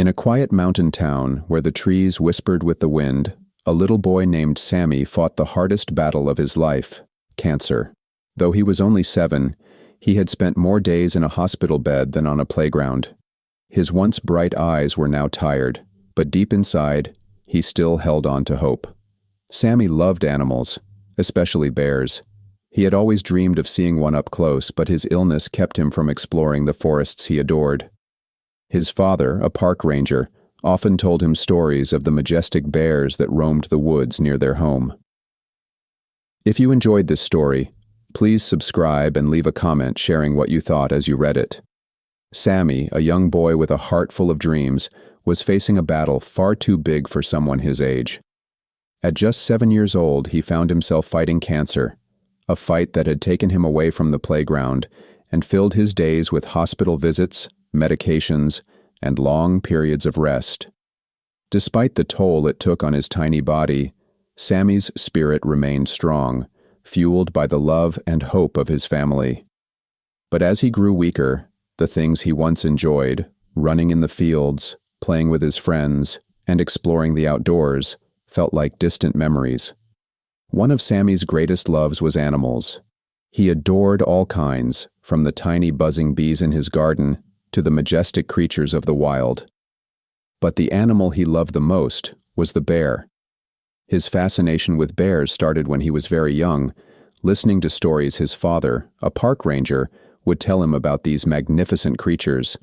In a quiet mountain town where the trees whispered with the wind, a little boy named Sammy fought the hardest battle of his life, cancer. Though he was only 7, he had spent more days in a hospital bed than on a playground. His once bright eyes were now tired, but deep inside, he still held on to hope. Sammy loved animals, especially bears. He had always dreamed of seeing one up close, but his illness kept him from exploring the forests he adored. His father, a park ranger, often told him stories of the majestic bears that roamed the woods near their home. If you enjoyed this story, please subscribe and leave a comment sharing what you thought as you read it. Sammy, a young boy with a heart full of dreams, was facing a battle far too big for someone his age. At just 7 years old, he found himself fighting cancer, a fight that had taken him away from the playground and filled his days with hospital visits, medications, and long periods of rest. Despite the toll it took on his tiny body, Sammy's spirit remained strong, fueled by the love and hope of his family. But as he grew weaker, the things he once enjoyed, running in the fields, playing with his friends, and exploring the outdoors, felt like distant memories. One of Sammy's greatest loves was animals. He adored all kinds, from the tiny buzzing bees in his garden to the majestic creatures of the wild. But the animal he loved the most was the bear. His fascination with bears started when he was very young, listening to stories his father, a park ranger, would tell him about these magnificent creatures.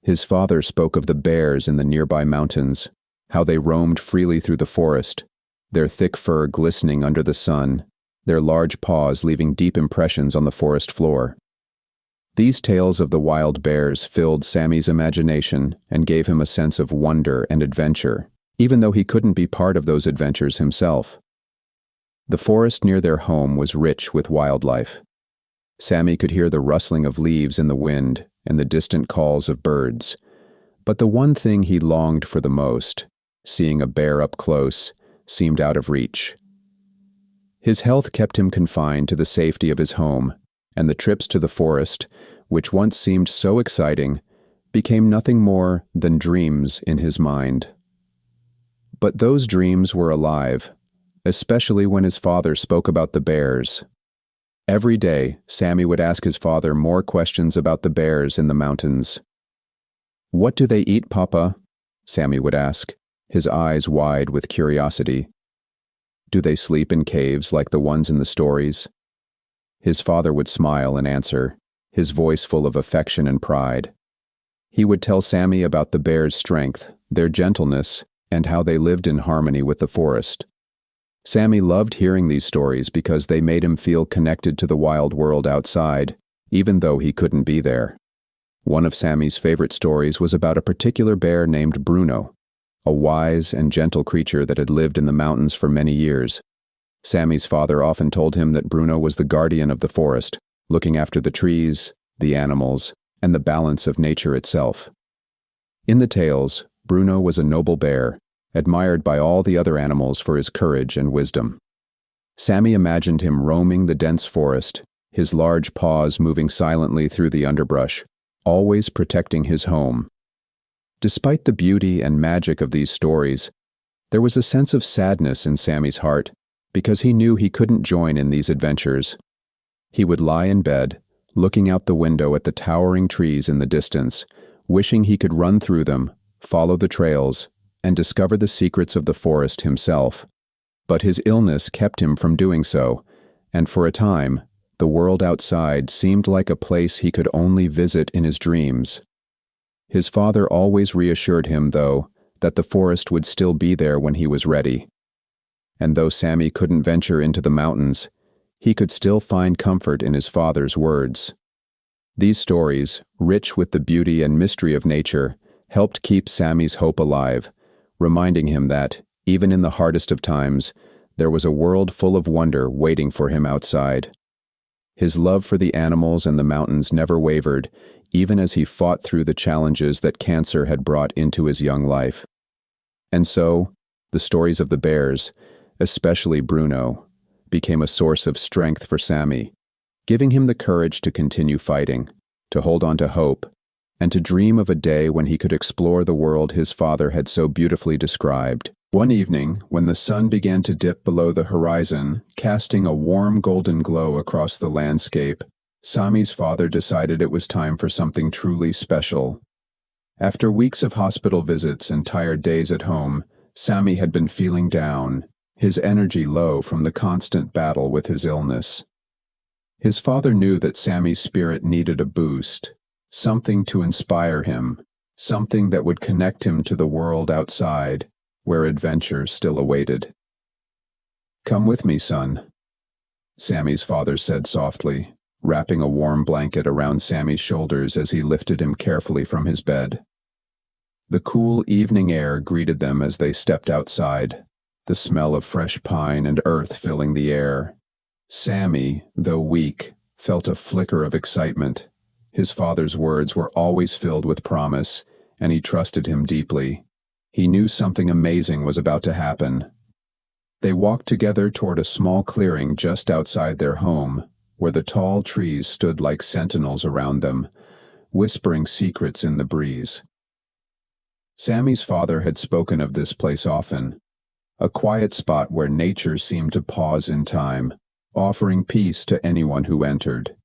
His father spoke of the bears in the nearby mountains, how they roamed freely through the forest, their thick fur glistening under the sun, their large paws leaving deep impressions on the forest floor. These tales of the wild bears filled Sammy's imagination and gave him a sense of wonder and adventure, even though he couldn't be part of those adventures himself. The forest near their home was rich with wildlife. Sammy could hear the rustling of leaves in the wind and the distant calls of birds. But the one thing he longed for the most, seeing a bear up close, seemed out of reach. His health kept him confined to the safety of his home, and the trips to the forest, which once seemed so exciting, became nothing more than dreams in his mind. But those dreams were alive, especially when his father spoke about the bears. Every day, Sammy would ask his father more questions about the bears in the mountains. "What do they eat, Papa?" Sammy would ask, his eyes wide with curiosity. "Do they sleep in caves like the ones in the stories?" His father would smile and answer, his voice full of affection and pride. He would tell Sammy about the bears' strength, their gentleness, and how they lived in harmony with the forest. Sammy loved hearing these stories because they made him feel connected to the wild world outside, even though he couldn't be there. One of Sammy's favorite stories was about a particular bear named Bruno, a wise and gentle creature that had lived in the mountains for many years. Sammy's father often told him that Bruno was the guardian of the forest, looking after the trees, the animals, and the balance of nature itself. In the tales, Bruno was a noble bear, admired by all the other animals for his courage and wisdom. Sammy imagined him roaming the dense forest, his large paws moving silently through the underbrush, always protecting his home. Despite the beauty and magic of these stories, there was a sense of sadness in Sammy's heart, because he knew he couldn't join in these adventures. He would lie in bed, looking out the window at the towering trees in the distance, wishing he could run through them, follow the trails, and discover the secrets of the forest himself. But his illness kept him from doing so, and for a time, the world outside seemed like a place he could only visit in his dreams. His father always reassured him, though, that the forest would still be there when he was ready. And though Sammy couldn't venture into the mountains, he could still find comfort in his father's words. These stories, rich with the beauty and mystery of nature, helped keep Sammy's hope alive, reminding him that, even in the hardest of times, there was a world full of wonder waiting for him outside. His love for the animals and the mountains never wavered, even as he fought through the challenges that cancer had brought into his young life. And so, the stories of the bears, especially Bruno, became a source of strength for Sammy, giving him the courage to continue fighting, to hold on to hope, and to dream of a day when he could explore the world his father had so beautifully described. One evening, when the sun began to dip below the horizon, casting a warm golden glow across the landscape, Sami's father decided it was time for something truly special. After weeks of hospital visits and tired days at home, Sami had been feeling down, his energy low from the constant battle with his illness. His father knew that Sami's spirit needed a boost, something to inspire him, something that would connect him to the world outside, where adventure still awaited. "Come with me, son," Sami's father said softly, wrapping a warm blanket around Sami's shoulders as he lifted him carefully from his bed. The cool evening air greeted them as they stepped outside, the smell of fresh pine and earth filling the air. Sami, though weak, felt a flicker of excitement. His father's words were always filled with promise, and he trusted him deeply. He knew something amazing was about to happen. They walked together toward a small clearing just outside their home, where the tall trees stood like sentinels around them, whispering secrets in the breeze. Sami's father had spoken of this place often, a quiet spot where nature seemed to pause in time, offering peace to anyone who entered.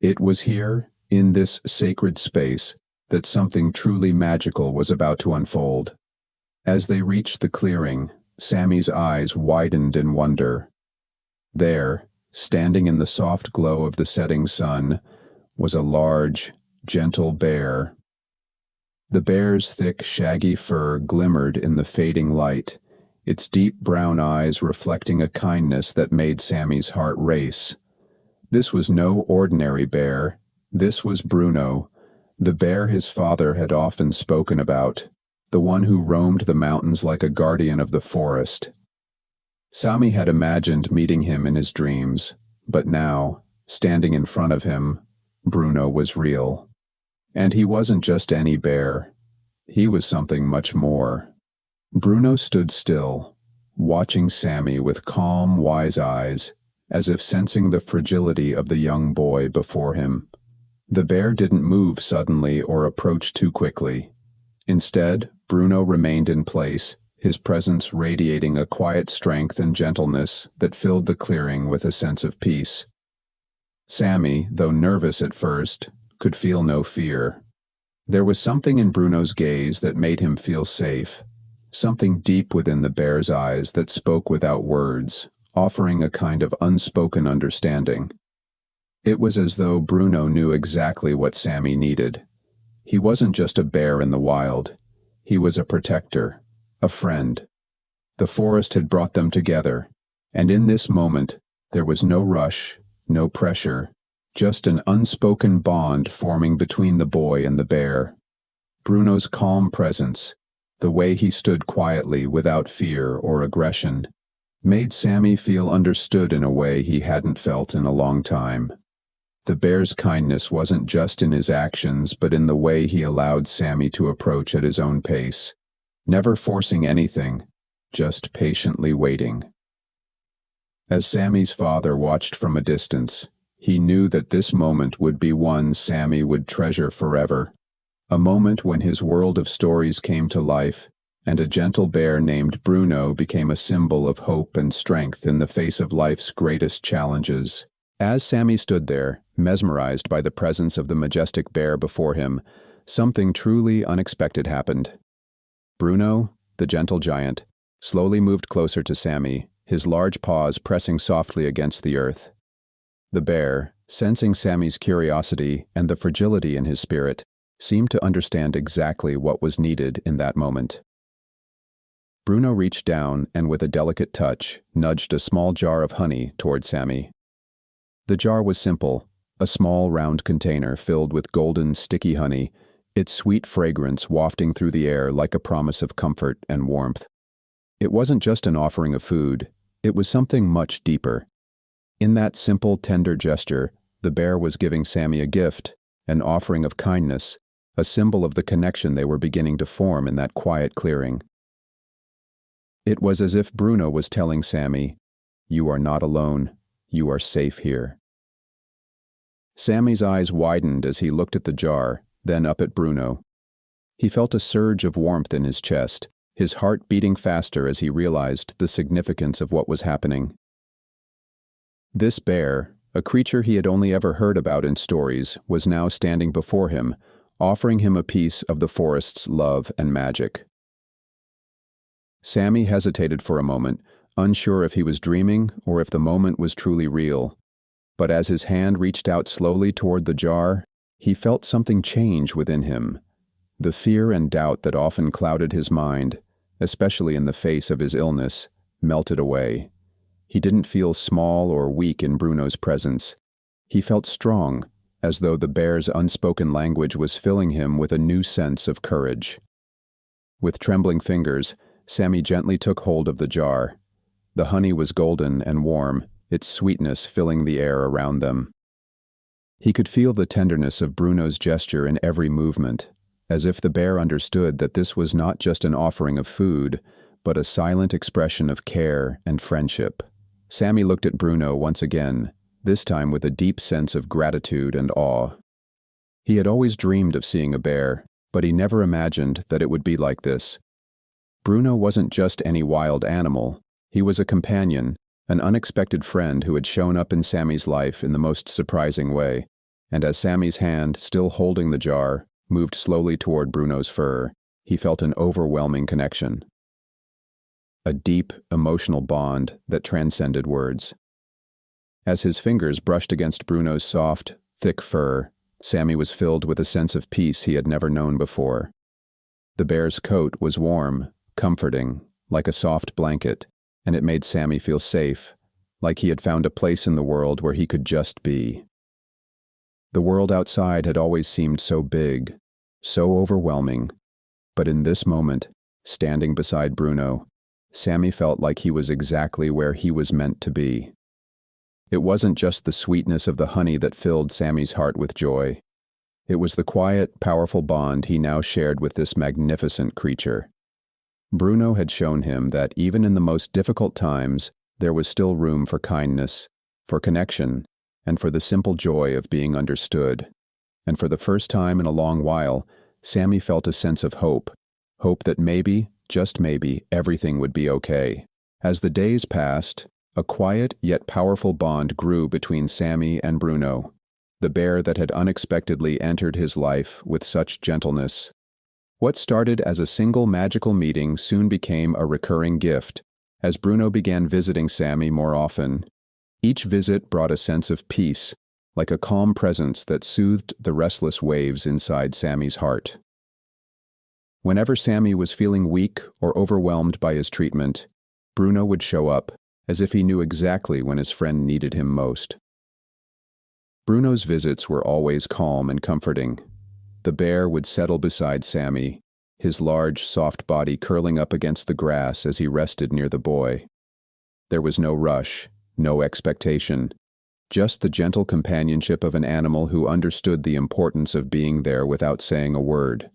It was here, in this sacred space, that something truly magical was about to unfold. As they reached the clearing, Sami's eyes widened in wonder. There, standing in the soft glow of the setting sun, was a large, gentle bear. The bear's thick, shaggy fur glimmered in the fading light, its deep brown eyes reflecting a kindness that made Sami's heart race. This was no ordinary bear. This was Bruno, the bear his father had often spoken about, the one who roamed the mountains like a guardian of the forest. Sami had imagined meeting him in his dreams, but now, standing in front of him, Bruno was real. And he wasn't just any bear. He was something much more. Bruno stood still, watching Sami with calm, wise eyes, as if sensing the fragility of the young boy before him. The bear didn't move suddenly or approach too quickly. Instead, Bruno remained in place, his presence radiating a quiet strength and gentleness that filled the clearing with a sense of peace. Sami, though nervous at first, could feel no fear. There was something in Bruno's gaze that made him feel safe, something deep within the bear's eyes that spoke without words, offering a kind of unspoken understanding. It was as though Bruno knew exactly what Sami needed. He wasn't just a bear in the wild. He was a protector, a friend. The forest had brought them together, and in this moment, there was no rush, no pressure, just an unspoken bond forming between the boy and the bear. Bruno's calm presence, the way he stood quietly without fear or aggression, made Sami feel understood in a way he hadn't felt in a long time. The bear's kindness wasn't just in his actions, but in the way he allowed Sami to approach at his own pace, never forcing anything, just patiently waiting. As Sami's father watched from a distance, he knew that this moment would be one Sami would treasure forever, a moment when his world of stories came to life, and a gentle bear named Bruno became a symbol of hope and strength in the face of life's greatest challenges. As Sami stood there, mesmerized by the presence of the majestic bear before him, something truly unexpected happened. Bruno, the gentle giant, slowly moved closer to Sami, his large paws pressing softly against the earth. The bear, sensing Sami's curiosity and the fragility in his spirit, seemed to understand exactly what was needed in that moment. Bruno reached down and with a delicate touch, nudged a small jar of honey toward Sami. The jar was simple, a small round container filled with golden, sticky honey, its sweet fragrance wafting through the air like a promise of comfort and warmth. It wasn't just an offering of food, it was something much deeper. In that simple, tender gesture, the bear was giving Sami a gift, an offering of kindness, a symbol of the connection they were beginning to form in that quiet clearing. It was as if Bruno was telling Sami, "You are not alone, you are safe here." Sami's eyes widened as he looked at the jar, then up at Bruno. He felt a surge of warmth in his chest, his heart beating faster as he realized the significance of what was happening. This bear, a creature he had only ever heard about in stories, was now standing before him, offering him a piece of the forest's love and magic. Sammy hesitated for a moment, unsure if he was dreaming or if the moment was truly real. But as his hand reached out slowly toward the jar, he felt something change within him. The fear and doubt that often clouded his mind, especially in the face of his illness, melted away. He didn't feel small or weak in Bruno's presence. He felt strong, as though the bear's unspoken language was filling him with a new sense of courage. With trembling fingers, Sammy gently took hold of the jar. The honey was golden and warm, its sweetness filling the air around them. He could feel the tenderness of Bruno's gesture in every movement, as if the bear understood that this was not just an offering of food, but a silent expression of care and friendship. Sammy looked at Bruno once again, this time with a deep sense of gratitude and awe. He had always dreamed of seeing a bear, but he never imagined that it would be like this. Bruno wasn't just any wild animal. He was a companion, an unexpected friend who had shown up in Sammy's life in the most surprising way, and as Sammy's hand, still holding the jar, moved slowly toward Bruno's fur, he felt an overwhelming connection. A deep, emotional bond that transcended words. As his fingers brushed against Bruno's soft, thick fur, Sammy was filled with a sense of peace he had never known before. The bear's coat was warm, comforting, like a soft blanket, and it made Sammy feel safe, like he had found a place in the world where he could just be. The world outside had always seemed so big, so overwhelming, but in this moment, standing beside Bruno, Sammy felt like he was exactly where he was meant to be. It wasn't just the sweetness of the honey that filled Sammy's heart with joy. It was the quiet, powerful bond he now shared with this magnificent creature. Bruno had shown him that even in the most difficult times, there was still room for kindness, for connection, and for the simple joy of being understood. And for the first time in a long while, Sammy felt a sense of hope that maybe, just maybe, everything would be okay. As the days passed, a quiet yet powerful bond grew between Sammy and Bruno, the bear that had unexpectedly entered his life with such gentleness. What started as a single magical meeting soon became a recurring gift, as Bruno began visiting Sammy more often. Each visit brought a sense of peace, like a calm presence that soothed the restless waves inside Sammy's heart. Whenever Sammy was feeling weak or overwhelmed by his treatment, Bruno would show up, as if he knew exactly when his friend needed him most. Bruno's visits were always calm and comforting. The bear would settle beside Sammy, his large, soft body curling up against the grass as he rested near the boy. There was no rush, no expectation, just the gentle companionship of an animal who understood the importance of being there without saying a word.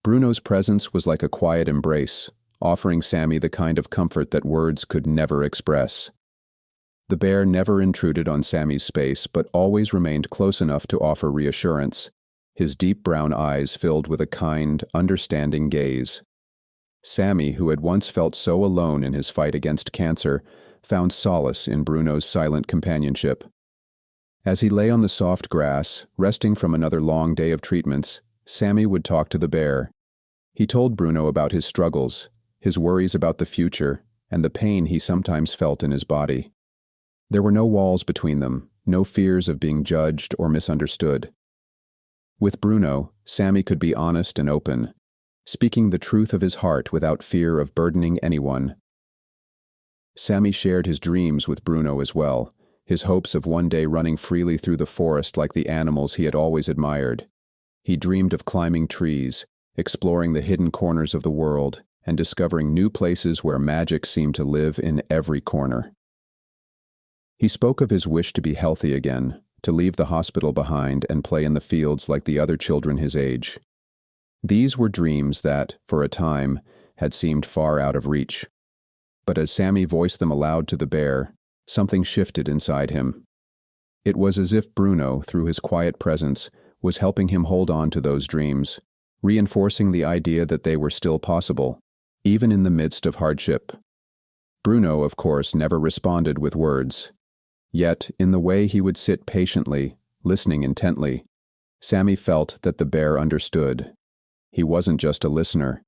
Bruno's presence was like a quiet embrace, offering Sammy the kind of comfort that words could never express. The bear never intruded on Sammy's space, but always remained close enough to offer reassurance, his deep brown eyes filled with a kind, understanding gaze. Sammy, who had once felt so alone in his fight against cancer, found solace in Bruno's silent companionship. As he lay on the soft grass, resting from another long day of treatments, Sammy would talk to the bear. He told Bruno about his struggles, his worries about the future, and the pain he sometimes felt in his body. There were no walls between them, no fears of being judged or misunderstood. With Bruno, Sammy could be honest and open, speaking the truth of his heart without fear of burdening anyone. Sammy shared his dreams with Bruno as well, his hopes of one day running freely through the forest like the animals he had always admired. He dreamed of climbing trees, exploring the hidden corners of the world, and discovering new places where magic seemed to live in every corner. He spoke of his wish to be healthy again, to leave the hospital behind and play in the fields like the other children his age. These were dreams that, for a time, had seemed far out of reach. But as Sammy voiced them aloud to the bear, something shifted inside him. It was as if Bruno, through his quiet presence, was helping him hold on to those dreams, reinforcing the idea that they were still possible, even in the midst of hardship. Bruno, of course, never responded with words. Yet, in the way he would sit patiently, listening intently, Sammy felt that the bear understood. He wasn't just a listener.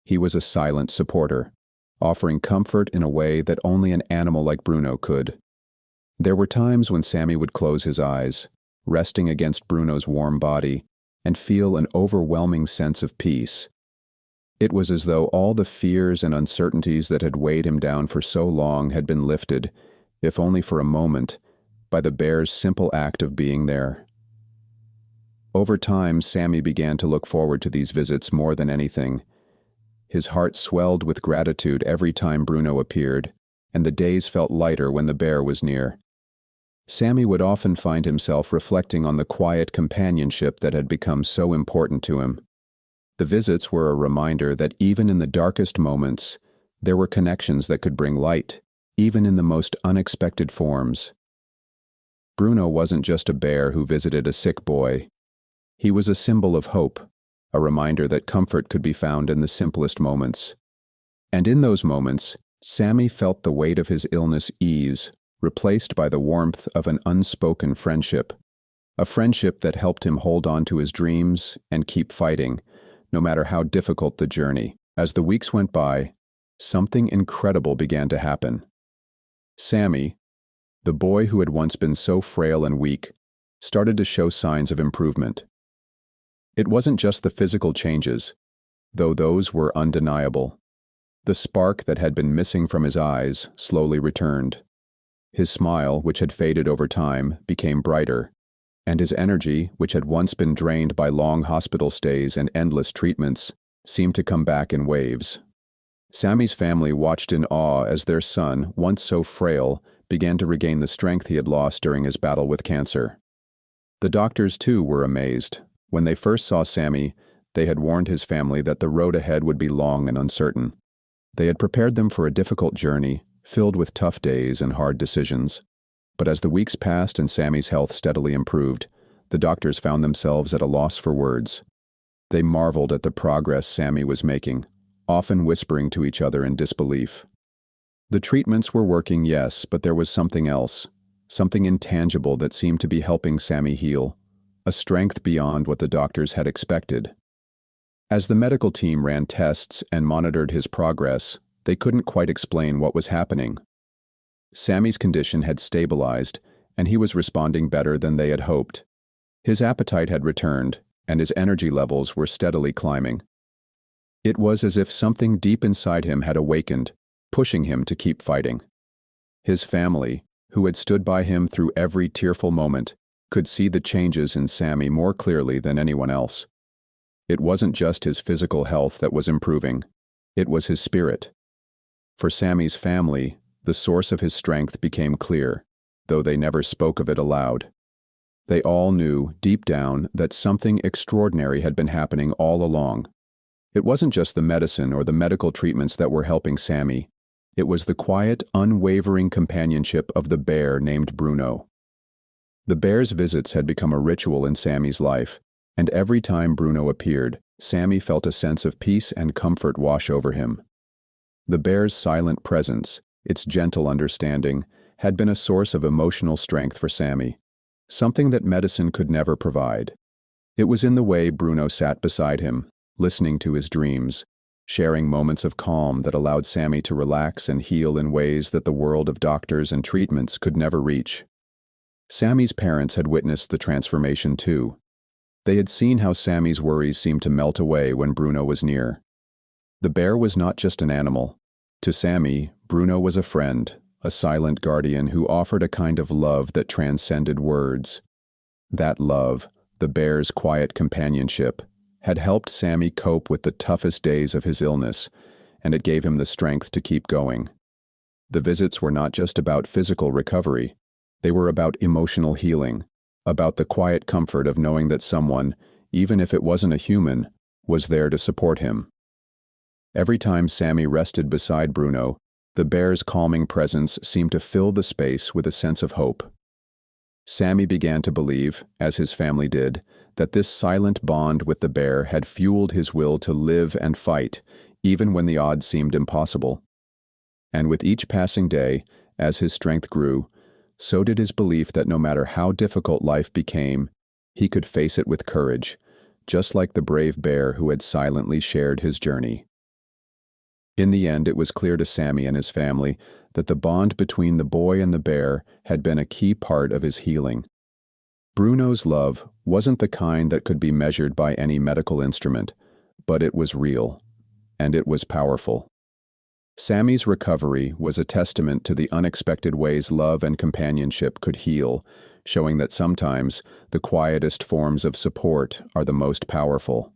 He was a silent supporter, offering comfort in a way that only an animal like Bruno could. There were times when Sammy would close his eyes, resting against Bruno's warm body, and feel an overwhelming sense of peace. It was as though all the fears and uncertainties that had weighed him down for so long had been lifted, if only for a moment, by the bear's simple act of being there. Over time, Sammy began to look forward to these visits more than anything. His heart swelled with gratitude every time Bruno appeared, and the days felt lighter when the bear was near. Sammy would often find himself reflecting on the quiet companionship that had become so important to him. The visits were a reminder that even in the darkest moments, there were connections that could bring light, even in the most unexpected forms. Bruno wasn't just a bear who visited a sick boy. He was a symbol of hope, a reminder that comfort could be found in the simplest moments. And in those moments, Sammy felt the weight of his illness ease, replaced by the warmth of an unspoken friendship, a friendship that helped him hold on to his dreams and keep fighting, no matter how difficult the journey. As the weeks went by, something incredible began to happen. Sammy, the boy who had once been so frail and weak, started to show signs of improvement. It wasn't just the physical changes, though those were undeniable. The spark that had been missing from his eyes slowly returned. His smile, which had faded over time, became brighter, and his energy, which had once been drained by long hospital stays and endless treatments, seemed to come back in waves. Sammy's family watched in awe as their son, once so frail, began to regain the strength he had lost during his battle with cancer. The doctors, too, were amazed. When they first saw Sammy, they had warned his family that the road ahead would be long and uncertain. They had prepared them for a difficult journey, filled with tough days and hard decisions. But as the weeks passed and Sammy's health steadily improved, the doctors found themselves at a loss for words. They marveled at the progress Sammy was making, often whispering to each other in disbelief. The treatments were working, yes, but there was something else, something intangible that seemed to be helping Sammy heal, a strength beyond what the doctors had expected. As the medical team ran tests and monitored his progress, they couldn't quite explain what was happening. Sammy's condition had stabilized, and he was responding better than they had hoped. His appetite had returned, and his energy levels were steadily climbing. It was as if something deep inside him had awakened, pushing him to keep fighting. His family, who had stood by him through every tearful moment, could see the changes in Sammy more clearly than anyone else. It wasn't just his physical health that was improving, it was his spirit. For Sammy's family, the source of his strength became clear, though they never spoke of it aloud. They all knew, deep down, that something extraordinary had been happening all along. It wasn't just the medicine or the medical treatments that were helping Sammy. It was the quiet, unwavering companionship of the bear named Bruno. The bear's visits had become a ritual in Sammy's life, and every time Bruno appeared, Sammy felt a sense of peace and comfort wash over him. The bear's silent presence, its gentle understanding, had been a source of emotional strength for Sammy, something that medicine could never provide. It was in the way Bruno sat beside him, listening to his dreams, sharing moments of calm that allowed Sammy to relax and heal in ways that the world of doctors and treatments could never reach. Sammy's parents had witnessed the transformation too. They had seen how Sammy's worries seemed to melt away when Bruno was near. The bear was not just an animal. To Sammy, Bruno was a friend, a silent guardian who offered a kind of love that transcended words. That love, the bear's quiet companionship, had helped Sammy cope with the toughest days of his illness, and it gave him the strength to keep going. The visits were not just about physical recovery. They were about emotional healing, about the quiet comfort of knowing that someone, even if it wasn't a human, was there to support him. Every time Sammy rested beside Bruno, the bear's calming presence seemed to fill the space with a sense of hope. Sammy began to believe, as his family did, that this silent bond with the bear had fueled his will to live and fight, even when the odds seemed impossible. And with each passing day, as his strength grew, so did his belief that no matter how difficult life became, he could face it with courage, just like the brave bear who had silently shared his journey. In the end, it was clear to Sammy and his family that the bond between the boy and the bear had been a key part of his healing. Bruno's love wasn't the kind that could be measured by any medical instrument, but it was real, and it was powerful. Sammy's recovery was a testament to the unexpected ways love and companionship could heal, showing that sometimes the quietest forms of support are the most powerful.